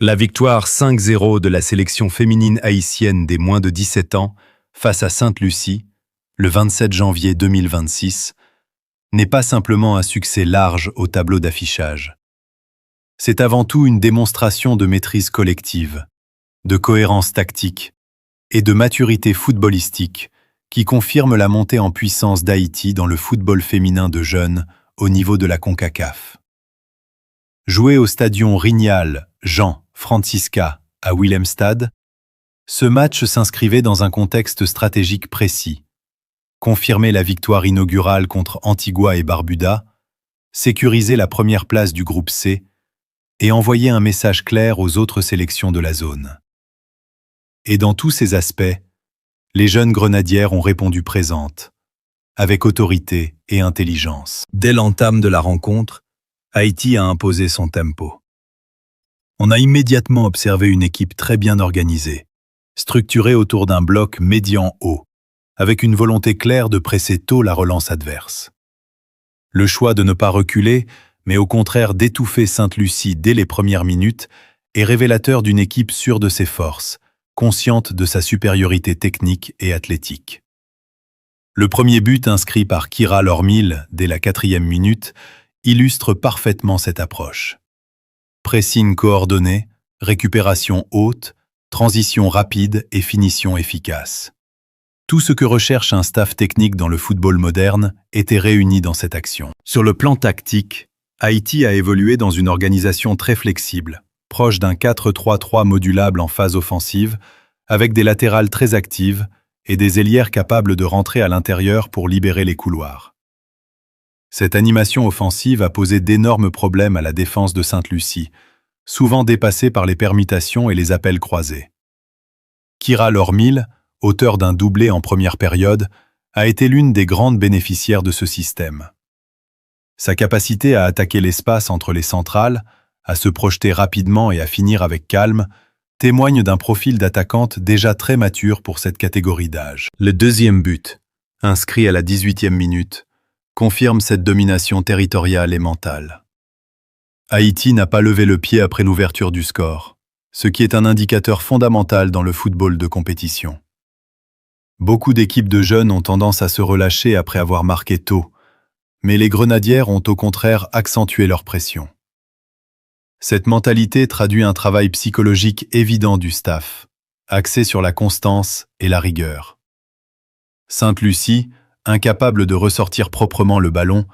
La victoire 5-0 de la sélection féminine haïtienne des moins de 17 ans face à Sainte-Lucie, le 27 janvier 2026, n'est pas simplement un succès large au tableau d'affichage. C'est avant tout une démonstration de maîtrise collective, de cohérence tactique et de maturité footballistique qui confirme la montée en puissance d'Haïti dans le football féminin de jeunes au niveau de la CONCACAF. Joué au stadion Rignal Jean Francisca à Willemstad, ce match s'inscrivait dans un contexte stratégique précis. Confirmer la victoire inaugurale contre Antigua et Barbuda, sécuriser la première place du groupe C et envoyer un message clair aux autres sélections de la zone. Et dans tous ces aspects, les jeunes grenadières ont répondu présentes, avec autorité et intelligence. Dès l'entame de la rencontre, Haïti a imposé son tempo. On a immédiatement observé une équipe très bien organisée, structurée autour d'un bloc médian haut, avec une volonté claire de presser tôt la relance adverse. Le choix de ne pas reculer, mais au contraire d'étouffer Sainte-Lucie dès les premières minutes, est révélateur d'une équipe sûre de ses forces, consciente de sa supériorité technique et athlétique. Le premier but inscrit par Kira Lormil dès la 4e minute illustre parfaitement cette approche. Pressing coordonné, récupération haute, transition rapide et finition efficace. Tout ce que recherche un staff technique dans le football moderne était réuni dans cette action. Sur le plan tactique, Haïti a évolué dans une organisation très flexible, proche d'un 4-3-3 modulable en phase offensive, avec des latérales très actives et des ailières capables de rentrer à l'intérieur pour libérer les couloirs. Cette animation offensive a posé d'énormes problèmes à la défense de Sainte-Lucie, souvent dépassée par les permutations et les appels croisés. Kira Lormil, auteur d'un doublé en première période, a été l'une des grandes bénéficiaires de ce système. Sa capacité à attaquer l'espace entre les centrales, à se projeter rapidement et à finir avec calme, témoigne d'un profil d'attaquante déjà très mature pour cette catégorie d'âge. Le deuxième but, inscrit à la 18e minute, confirme cette domination territoriale et mentale. Haïti n'a pas levé le pied après l'ouverture du score, ce qui est un indicateur fondamental dans le football de compétition. Beaucoup d'équipes de jeunes ont tendance à se relâcher après avoir marqué tôt, mais les grenadières ont au contraire accentué leur pression. Cette mentalité traduit un travail psychologique évident du staff, axé sur la constance et la rigueur. Sainte-Lucie, incapable de ressortir proprement le ballon,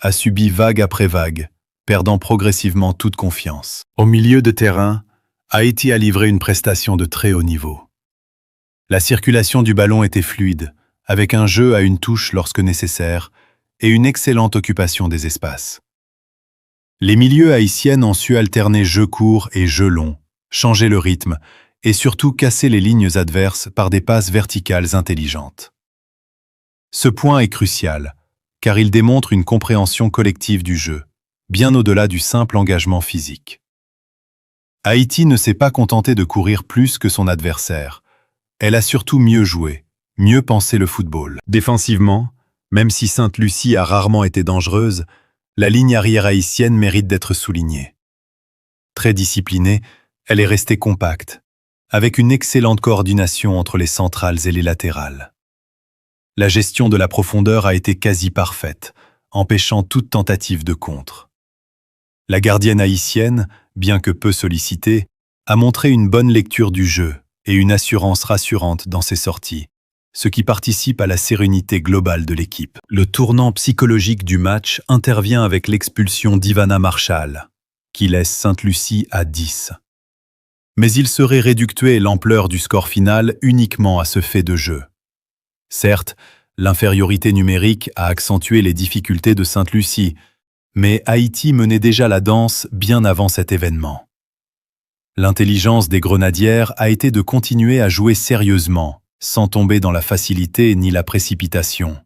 a subi vague après vague, perdant progressivement toute confiance. Au milieu de terrain, Haïti a livré une prestation de très haut niveau. La circulation du ballon était fluide, avec un jeu à une touche lorsque nécessaire, et une excellente occupation des espaces. Les milieux haïtiennes ont su alterner jeu court et jeu long, changer le rythme, et surtout casser les lignes adverses par des passes verticales intelligentes. Ce point est crucial, car il démontre une compréhension collective du jeu, bien au-delà du simple engagement physique. Haïti ne s'est pas contenté de courir plus que son adversaire. Elle a surtout mieux joué, mieux pensé le football. Défensivement, même si Sainte-Lucie a rarement été dangereuse, la ligne arrière haïtienne mérite d'être soulignée. Très disciplinée, elle est restée compacte, avec une excellente coordination entre les centrales et les latérales. La gestion de la profondeur a été quasi parfaite, empêchant toute tentative de contre. La gardienne haïtienne, bien que peu sollicitée, a montré une bonne lecture du jeu et une assurance rassurante dans ses sorties, ce qui participe à la sérénité globale de l'équipe. Le tournant psychologique du match intervient avec l'expulsion d'Ivana Marshall, qui laisse Sainte-Lucie à 10. Mais il serait réductué l'ampleur du score final uniquement à ce fait de jeu. Certes, l'infériorité numérique a accentué les difficultés de Sainte-Lucie, mais Haïti menait déjà la danse bien avant cet événement. L'intelligence des grenadières a été de continuer à jouer sérieusement, sans tomber dans la facilité ni la précipitation.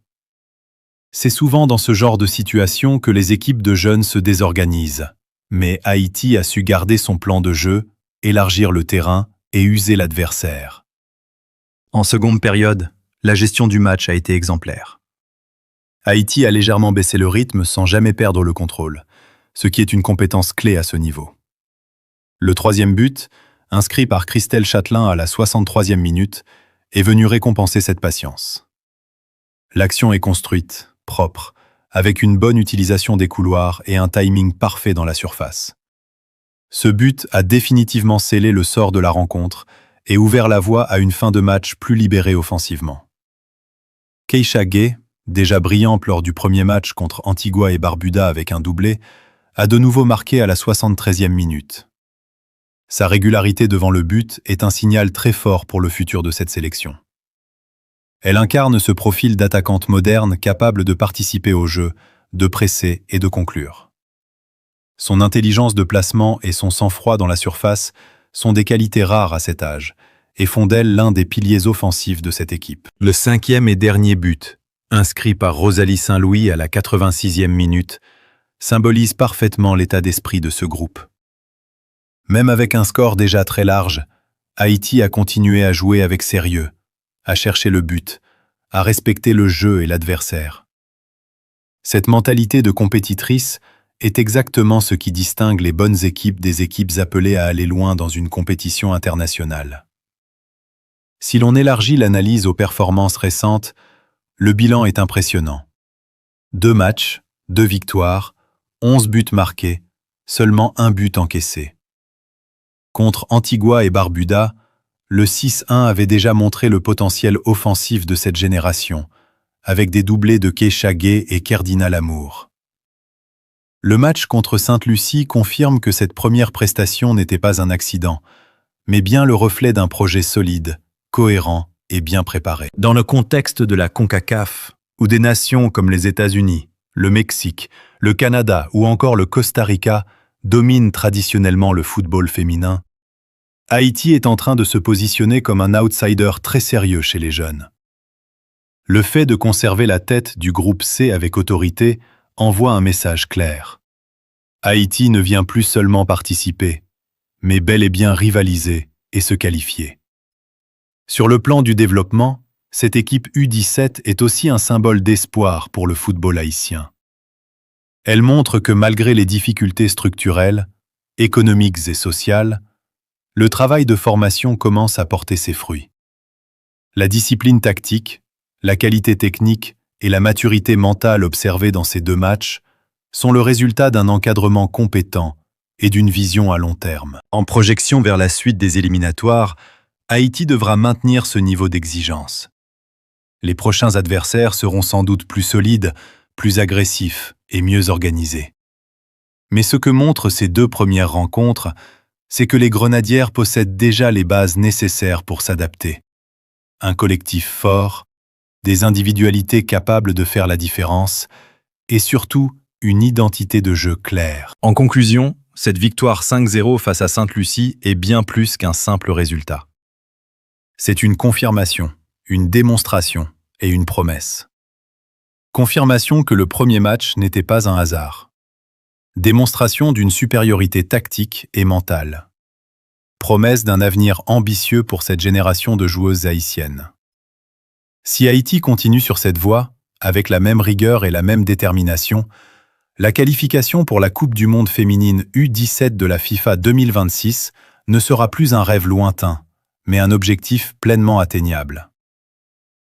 C'est souvent dans ce genre de situation que les équipes de jeunes se désorganisent, mais Haïti a su garder son plan de jeu, élargir le terrain et user l'adversaire. En seconde période, la gestion du match a été exemplaire. Haïti a légèrement baissé le rythme sans jamais perdre le contrôle, ce qui est une compétence clé à ce niveau. Le troisième but, inscrit par Christelle Châtelain à la 63e minute, est venu récompenser cette patience. L'action est construite, propre, avec une bonne utilisation des couloirs et un timing parfait dans la surface. Ce but a définitivement scellé le sort de la rencontre et ouvert la voie à une fin de match plus libérée offensivement. Keisha Gay, déjà brillante lors du premier match contre Antigua et Barbuda avec un doublé, a de nouveau marqué à la 73e minute. Sa régularité devant le but est un signal très fort pour le futur de cette sélection. Elle incarne ce profil d'attaquante moderne capable de participer au jeu, de presser et de conclure. Son intelligence de placement et son sang-froid dans la surface sont des qualités rares à cet âge et font d'elle l'un des piliers offensifs de cette équipe. Le cinquième et dernier but, inscrit par Rosalie Saint-Louis à la 86e minute, symbolise parfaitement l'état d'esprit de ce groupe. Même avec un score déjà très large, Haïti a continué à jouer avec sérieux, à chercher le but, à respecter le jeu et l'adversaire. Cette mentalité de compétitrice est exactement ce qui distingue les bonnes équipes des équipes appelées à aller loin dans une compétition internationale. Si l'on élargit l'analyse aux performances récentes, le bilan est impressionnant. 2 matchs, 2 victoires, 11 buts marqués, seulement 1 but encaissé. Contre Antigua et Barbuda, le 6-1 avait déjà montré le potentiel offensif de cette génération, avec des doublés de Keisha Gay et Kerdina Lamour. Le match contre Sainte-Lucie confirme que cette première prestation n'était pas un accident, mais bien le reflet d'un projet solide, cohérent et bien préparé. Dans le contexte de la CONCACAF, où des nations comme les États-Unis, le Mexique, le Canada ou encore le Costa Rica dominent traditionnellement le football féminin, Haïti est en train de se positionner comme un outsider très sérieux chez les jeunes. Le fait de conserver la tête du groupe C avec autorité envoie un message clair. Haïti ne vient plus seulement participer, mais bel et bien rivaliser et se qualifier. Sur le plan du développement, cette équipe U17 est aussi un symbole d'espoir pour le football haïtien. Elle montre que malgré les difficultés structurelles, économiques et sociales, le travail de formation commence à porter ses fruits. La discipline tactique, la qualité technique et la maturité mentale observées dans ces 2 matchs sont le résultat d'un encadrement compétent et d'une vision à long terme. En projection vers la suite des éliminatoires, Haïti devra maintenir ce niveau d'exigence. Les prochains adversaires seront sans doute plus solides, plus agressifs et mieux organisés. Mais ce que montrent ces 2 premières rencontres, c'est que les Grenadières possèdent déjà les bases nécessaires pour s'adapter. Un collectif fort, des individualités capables de faire la différence, et surtout une identité de jeu claire. En conclusion, cette victoire 5-0 face à Sainte-Lucie est bien plus qu'un simple résultat. C'est une confirmation, une démonstration et une promesse. Confirmation que le premier match n'était pas un hasard. Démonstration d'une supériorité tactique et mentale. Promesse d'un avenir ambitieux pour cette génération de joueuses haïtiennes. Si Haïti continue sur cette voie, avec la même rigueur et la même détermination, la qualification pour la Coupe du monde féminine U17 de la FIFA 2026 ne sera plus un rêve lointain, mais un objectif pleinement atteignable.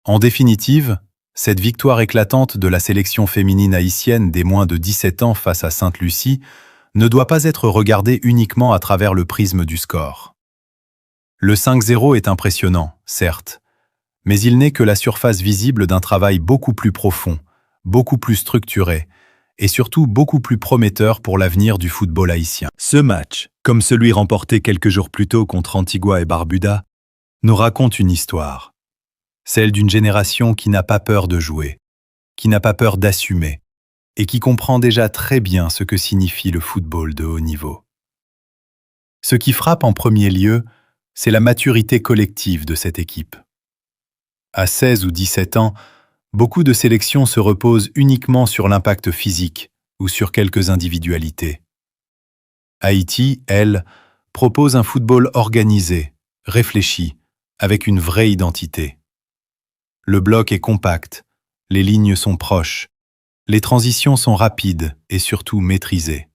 En définitive, cette victoire éclatante de la sélection féminine haïtienne des moins de 17 ans face à Sainte-Lucie ne doit pas être regardée uniquement à travers le prisme du score. Le 5-0 est impressionnant, certes, mais il n'est que la surface visible d'un travail beaucoup plus profond, beaucoup plus structuré, et surtout beaucoup plus prometteur pour l'avenir du football haïtien. Ce match, comme celui remporté quelques jours plus tôt contre Antigua et Barbuda, nous raconte une histoire. Celle d'une génération qui n'a pas peur de jouer, qui n'a pas peur d'assumer, et qui comprend déjà très bien ce que signifie le football de haut niveau. Ce qui frappe en premier lieu, c'est la maturité collective de cette équipe. À 16 ou 17 ans, beaucoup de sélections se reposent uniquement sur l'impact physique ou sur quelques individualités. Haïti, elle, propose un football organisé, réfléchi, avec une vraie identité. Le bloc est compact, les lignes sont proches, les transitions sont rapides et surtout maîtrisées.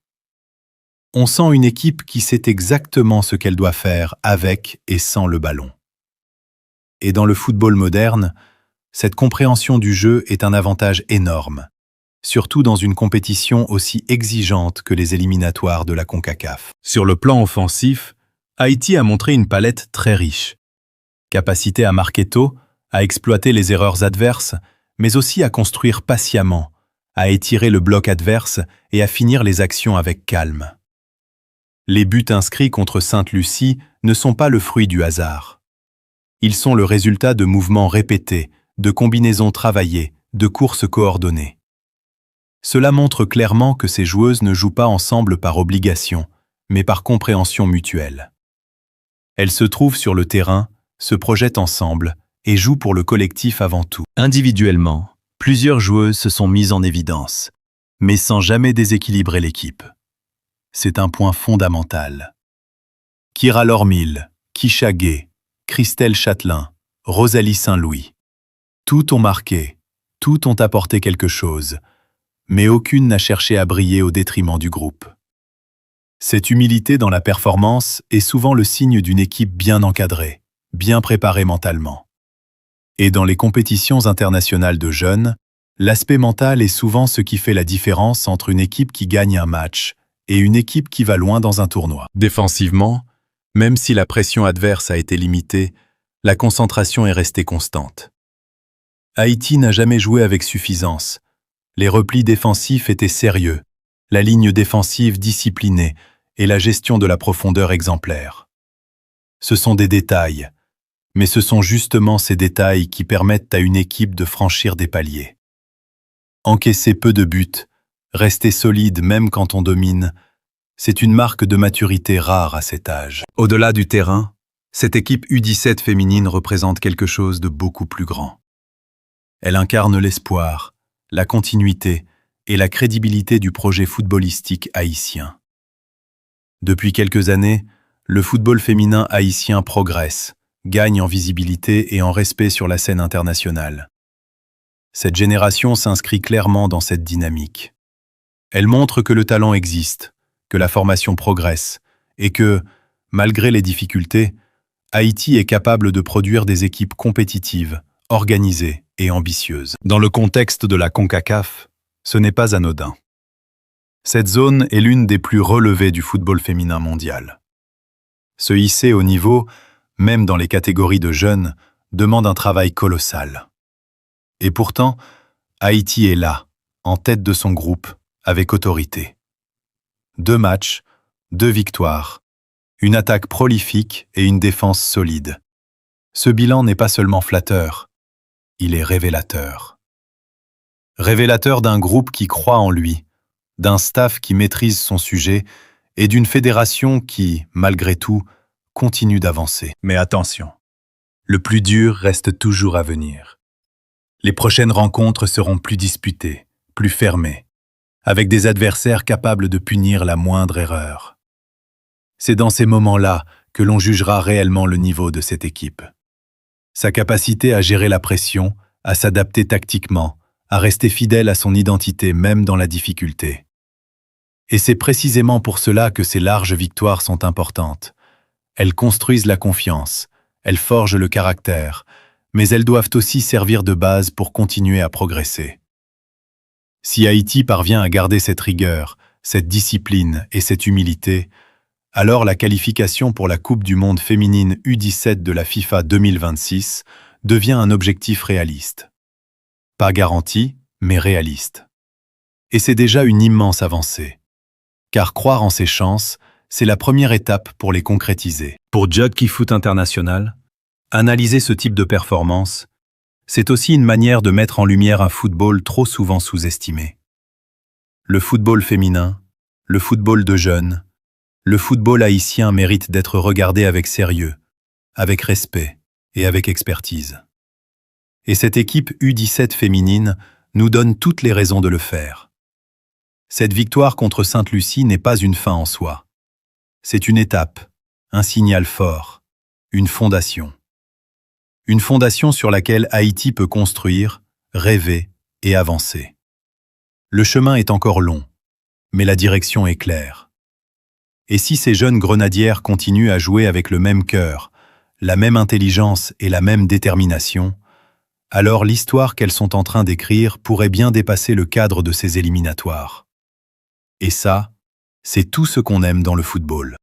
On sent une équipe qui sait exactement ce qu'elle doit faire avec et sans le ballon. Et dans le football moderne, cette compréhension du jeu est un avantage énorme, surtout dans une compétition aussi exigeante que les éliminatoires de la CONCACAF. Sur le plan offensif, Haïti a montré une palette très riche. Capacité à marquer tôt, à exploiter les erreurs adverses, mais aussi à construire patiemment, à étirer le bloc adverse et à finir les actions avec calme. Les buts inscrits contre Sainte-Lucie ne sont pas le fruit du hasard. Ils sont le résultat de mouvements répétés, de combinaisons travaillées, de courses coordonnées. Cela montre clairement que ces joueuses ne jouent pas ensemble par obligation, mais par compréhension mutuelle. Elles se trouvent sur le terrain, se projettent ensemble et jouent pour le collectif avant tout. Individuellement, plusieurs joueuses se sont mises en évidence, mais sans jamais déséquilibrer l'équipe. C'est un point fondamental. Kira Lormil, Kisha Gay, Christelle Châtelain, Rosalie Saint-Louis. Toutes ont marqué, toutes ont apporté quelque chose, mais aucune n'a cherché à briller au détriment du groupe. Cette humilité dans la performance est souvent le signe d'une équipe bien encadrée, bien préparée mentalement. Et dans les compétitions internationales de jeunes, l'aspect mental est souvent ce qui fait la différence entre une équipe qui gagne un match et une équipe qui va loin dans un tournoi. Défensivement, même si la pression adverse a été limitée, la concentration est restée constante. Haïti n'a jamais joué avec suffisance. Les replis défensifs étaient sérieux, la ligne défensive disciplinée et la gestion de la profondeur exemplaire. Ce sont des détails, mais ce sont justement ces détails qui permettent à une équipe de franchir des paliers. Encaisser peu de buts, rester solide même quand on domine, c'est une marque de maturité rare à cet âge. Au-delà du terrain, cette équipe U17 féminine représente quelque chose de beaucoup plus grand. Elle incarne l'espoir, la continuité et la crédibilité du projet footballistique haïtien. Depuis quelques années, le football féminin haïtien progresse, gagne en visibilité et en respect sur la scène internationale. Cette génération s'inscrit clairement dans cette dynamique. Elle montre que le talent existe, que la formation progresse et que, malgré les difficultés, Haïti est capable de produire des équipes compétitives, organisées et ambitieuses. Dans le contexte de la CONCACAF, ce n'est pas anodin. Cette zone est l'une des plus relevées du football féminin mondial. Se hisser au niveau, même dans les catégories de jeunes, demande un travail colossal. Et pourtant, Haïti est là, en tête de son groupe, avec autorité. 2 matchs, 2 victoires, une attaque prolifique et une défense solide. Ce bilan n'est pas seulement flatteur, il est révélateur. Révélateur d'un groupe qui croit en lui, d'un staff qui maîtrise son sujet et d'une fédération qui, malgré tout, continue d'avancer. Mais attention, le plus dur reste toujours à venir. Les prochaines rencontres seront plus disputées, plus fermées, avec des adversaires capables de punir la moindre erreur. C'est dans ces moments-là que l'on jugera réellement le niveau de cette équipe. Sa capacité à gérer la pression, à s'adapter tactiquement, à rester fidèle à son identité même dans la difficulté. Et c'est précisément pour cela que ces larges victoires sont importantes. Elles construisent la confiance, elles forgent le caractère, mais elles doivent aussi servir de base pour continuer à progresser. Si Haïti parvient à garder cette rigueur, cette discipline et cette humilité, alors la qualification pour la Coupe du Monde féminine U17 de la FIFA 2026 devient un objectif réaliste. Pas garanti, mais réaliste. Et c'est déjà une immense avancée. Car croire en ses chances, c'est la première étape pour les concrétiser. Pour Jockey Foot International, analyser ce type de performance, c'est aussi une manière de mettre en lumière un football trop souvent sous-estimé. Le football féminin, le football de jeunes, le football haïtien mérite d'être regardé avec sérieux, avec respect et avec expertise. Et cette équipe U17 féminine nous donne toutes les raisons de le faire. Cette victoire contre Sainte-Lucie n'est pas une fin en soi. C'est une étape, un signal fort, une fondation. Une fondation sur laquelle Haïti peut construire, rêver et avancer. Le chemin est encore long, mais la direction est claire. Et si ces jeunes grenadières continuent à jouer avec le même cœur, la même intelligence et la même détermination, alors l'histoire qu'elles sont en train d'écrire pourrait bien dépasser le cadre de ces éliminatoires. Et ça, c'est tout ce qu'on aime dans le football.